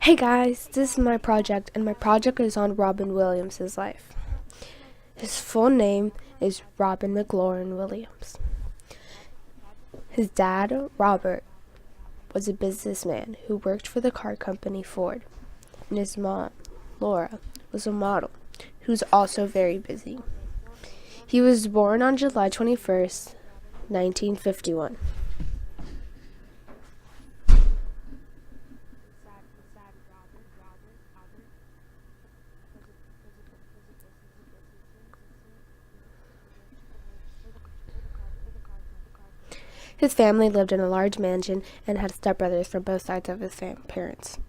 Hey guys, this is my project, and my project is on Robin Williams' life. His full name is Robin McLaurin Williams. His dad, Robert, was a businessman who worked for the car company Ford, and his mom, Laura, was a model who's also very busy. He was born on July 21st, 1951. His family lived in a large mansion and had stepbrothers from both sides of his parents.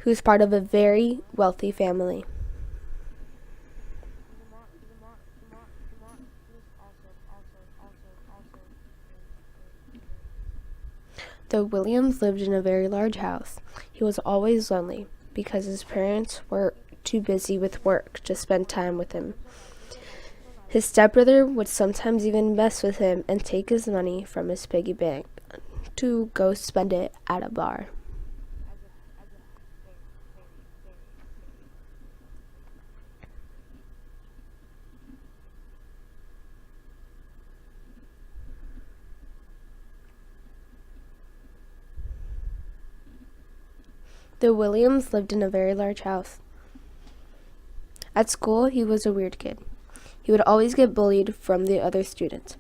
He was part of a very wealthy family. Though Williams lived in a very large house, he was always lonely because his parents were too busy with work to spend time with him. His stepbrother would sometimes even mess with him and take his money from his piggy bank to go spend it at a bar. Though Williams lived in a very large house. At school, he was a weird kid. He would always get bullied from the other students,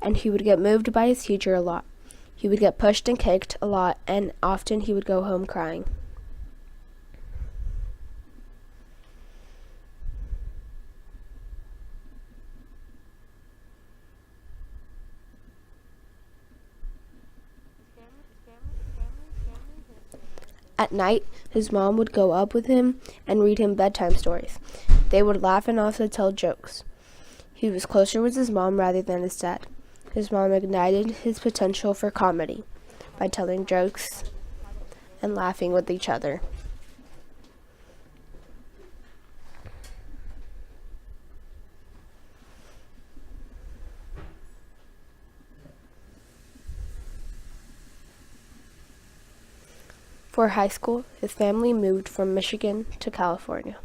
and he would get moved by his teacher a lot. He would get pushed and kicked a lot, and often he would go home crying. At night, his mom would go up with him and read him bedtime stories. They would laugh and also tell jokes. He was closer with his mom rather than his dad. His mom ignited his potential for comedy by telling jokes and laughing with each other. For high school, his family moved from Michigan to California.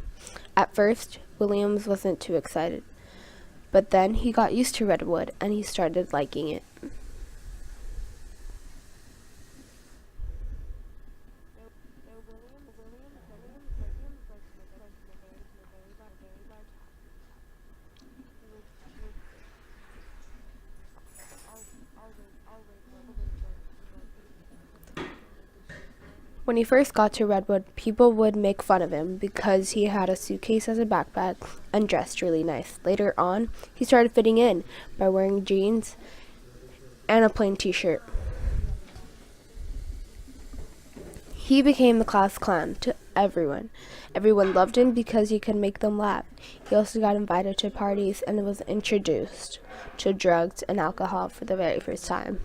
At first, Williams wasn't too excited, but then he got used to Redwood and he started liking it. When he first got to Redwood, people would make fun of him because he had a suitcase as a backpack and dressed really nice. Later on, he started fitting in by wearing jeans and a plain t-shirt. He became the class clown to everyone. Everyone loved him because he could make them laugh. He also got invited to parties and was introduced to drugs and alcohol for the very first time.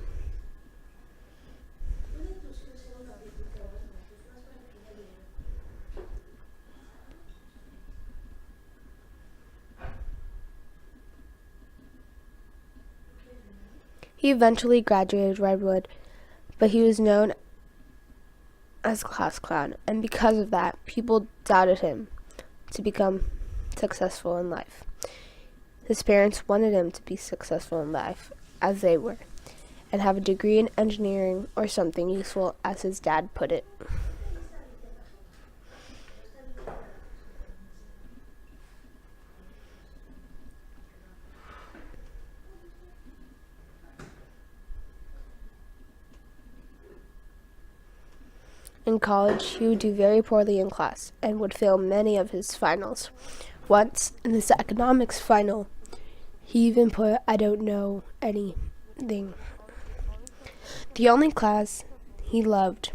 He eventually graduated Redwood, but he was known as class clown, and because of that, people doubted him to become successful in life. His parents wanted him to be successful in life, as they were, and have a degree in engineering or something useful, as his dad put it. In college, he would do very poorly in class and would fail many of his finals. Once, in his economics final, he even put, "I don't know anything." The only class he loved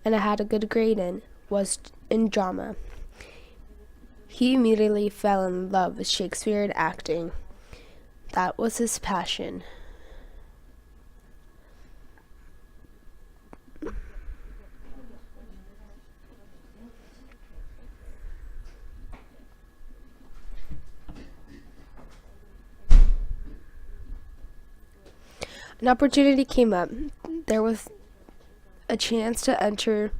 and I had a good grade in was in drama. He immediately fell in love with Shakespeare and acting. That was his passion. An opportunity came up. There was a chance to enter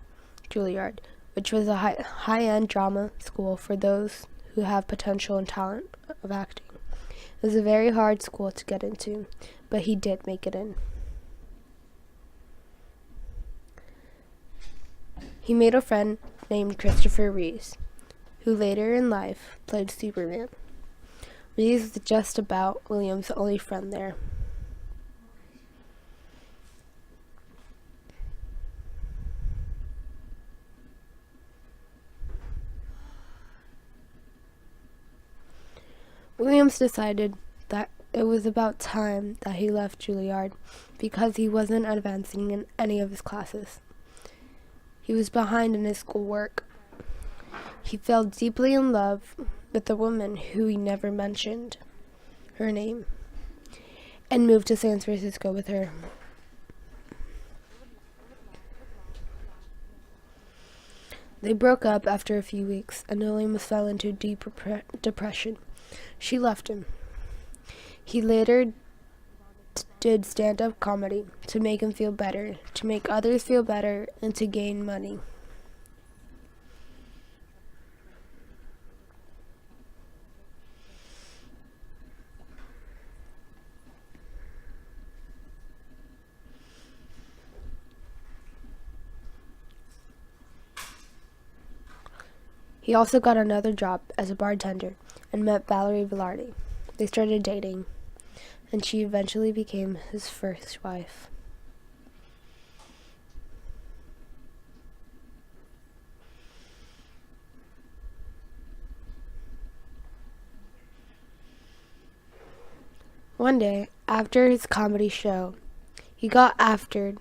Juilliard, which was a high-end drama school for those who have potential and talent of acting. It was a very hard school to get into, but he did make it in. He made a friend named Christopher Reeves, who later in life played Superman. Reeves was just about Williams' only friend there. Williams decided that it was about time that he left Juilliard because he wasn't advancing in any of his classes. He was behind in his schoolwork. He fell deeply in love with a woman who he never mentioned her name and moved to San Francisco with her. They broke up after a few weeks, and Williams fell into deep depression. She left him. He later did stand-up comedy to make him feel better, to make others feel better, and to gain money. He also got another job as a bartender and met Valerie Velarde. They started dating, and she eventually became his first wife. One day, after his comedy show, he got offered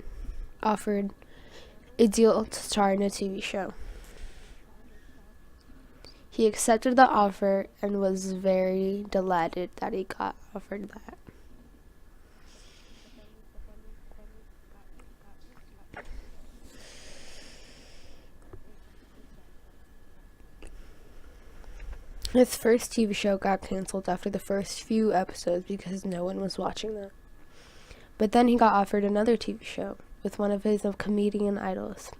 a deal to star in a TV show. He accepted the offer and was very delighted that he got offered that. His first TV show got canceled after the first few episodes because no one was watching that. But then he got offered another TV show with one of his comedian idols,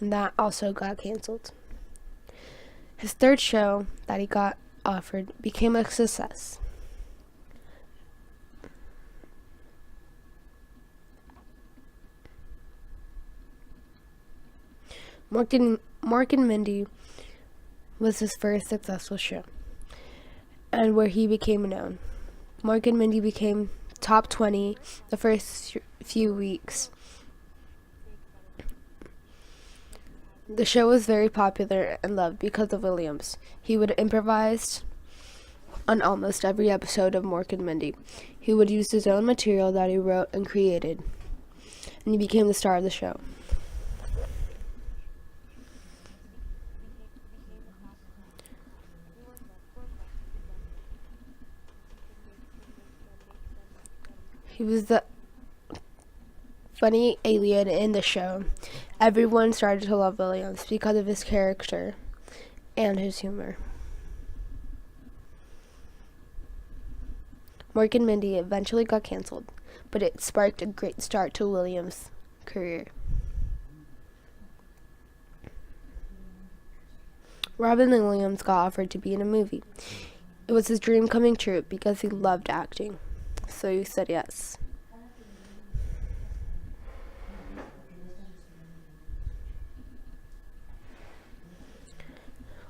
and that also got canceled. His third show that he got offered became a success. Mork and Mindy was his first successful show, and where he became known. Mork and Mindy became top 20 the first few weeks. The show was very popular and loved because of Williams. He would improvise on almost every episode of Mork and Mindy. He would use his own material that he wrote and created, and he became the star of the show. He was the funny alien in the show. Everyone started to love Williams because of his character and his humor. Mork and Mindy eventually got canceled, but it sparked a great start to Williams' career. Robin Williams got offered to be in a movie. It was his dream coming true because he loved acting, so he said yes.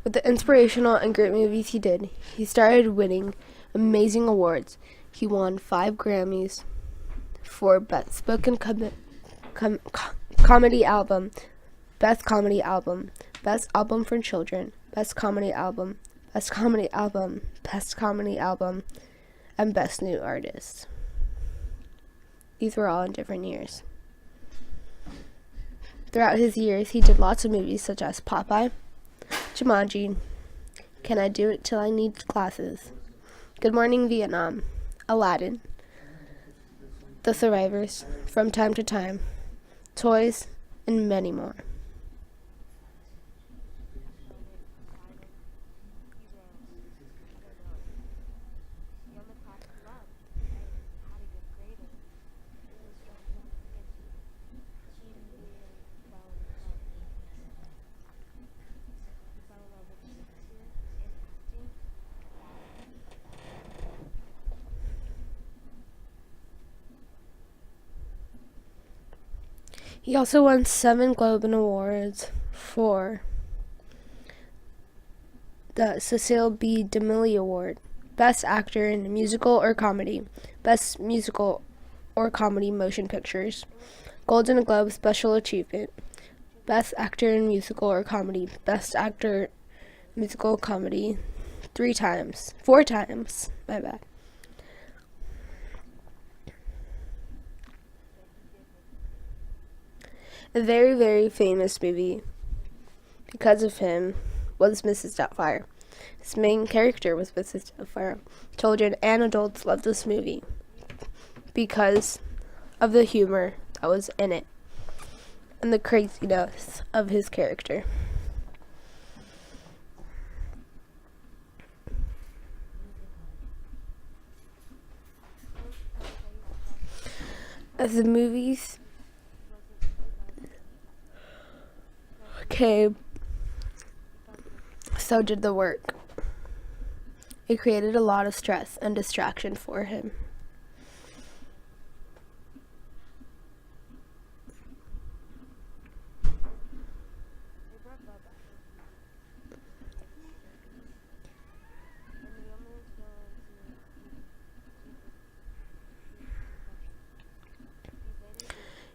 With the inspirational and great movies he did, he started winning amazing awards. He won 5 Grammys for Best Spoken Comedy Album, Best Comedy Album, Best Album for Children, Best Comedy Album, Best Comedy Album, Best Comedy Album, and Best New Artist. These were all in different years. Throughout his years, he did lots of movies such as Popeye, Jumanji, Can I Do It Till I Need Glasses, Good Morning Vietnam, Aladdin, The Survivors, From Time to Time, Toys, and many more. He also won 7 Globe Awards for the Cecil B. DeMille Award, Best Actor in a Musical or Comedy, Best Musical or Comedy Motion Pictures, Golden Globe Special Achievement, Best Actor in Musical or Comedy, Best Actor Musical Comedy, 4 times, my bad. A very, very famous movie because of him was Mrs. Doubtfire. His main character was Mrs. Doubtfire. Children and adults loved this movie because of the humor that was in it and the craziness of his character. As the movies came, so did the work. It created a lot of stress and distraction for him.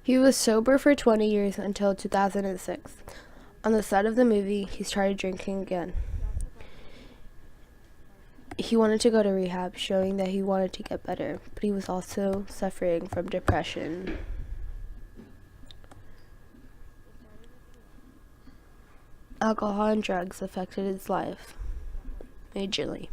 He was sober for 20 years until 2006. On the set of the movie, he started drinking again. He wanted to go to rehab, showing that he wanted to get better, but he was also suffering from depression. Alcohol and drugs affected his life majorly.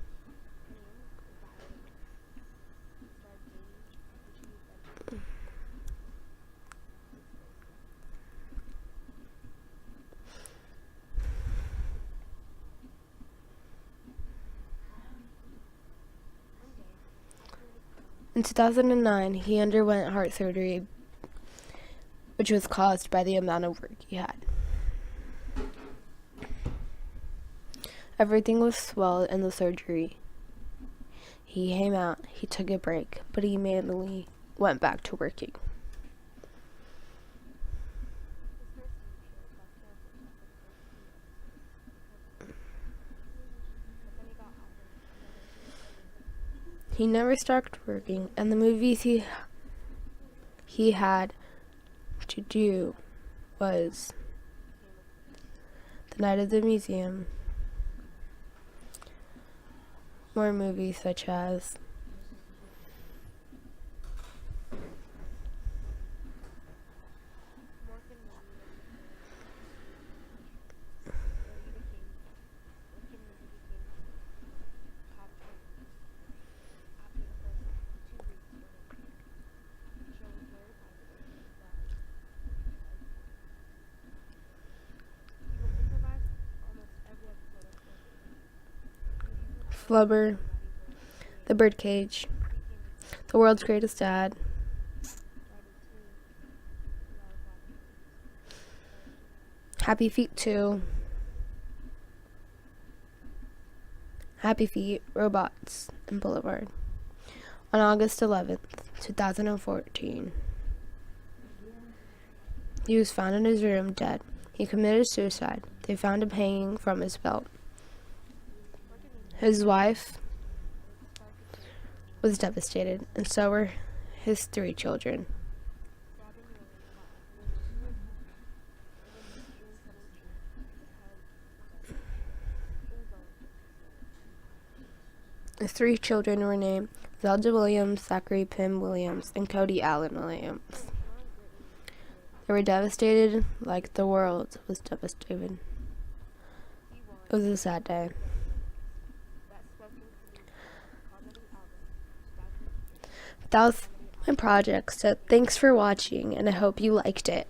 In 2009, he underwent heart surgery, which was caused by the amount of work he had. Everything was swelled in the surgery. He came out, he took a break, but he immediately went back to working. He never stopped working, and the movies he had to do was The Night of the Museum, more movies such as Flubber, The Birdcage, The World's Greatest Dad, Happy Feet 2, Happy Feet, Robots, and Boulevard. On August 11th, 2014, he was found in his room dead. He committed suicide. They found him hanging from his belt. His wife was devastated, and so were his 3 children. His 3 children were named Zelda Williams, Zachary Pym Williams, and Cody Allen Williams. They were devastated like the world was devastated. It was a sad day. That was my project, so thanks for watching, and I hope you liked it.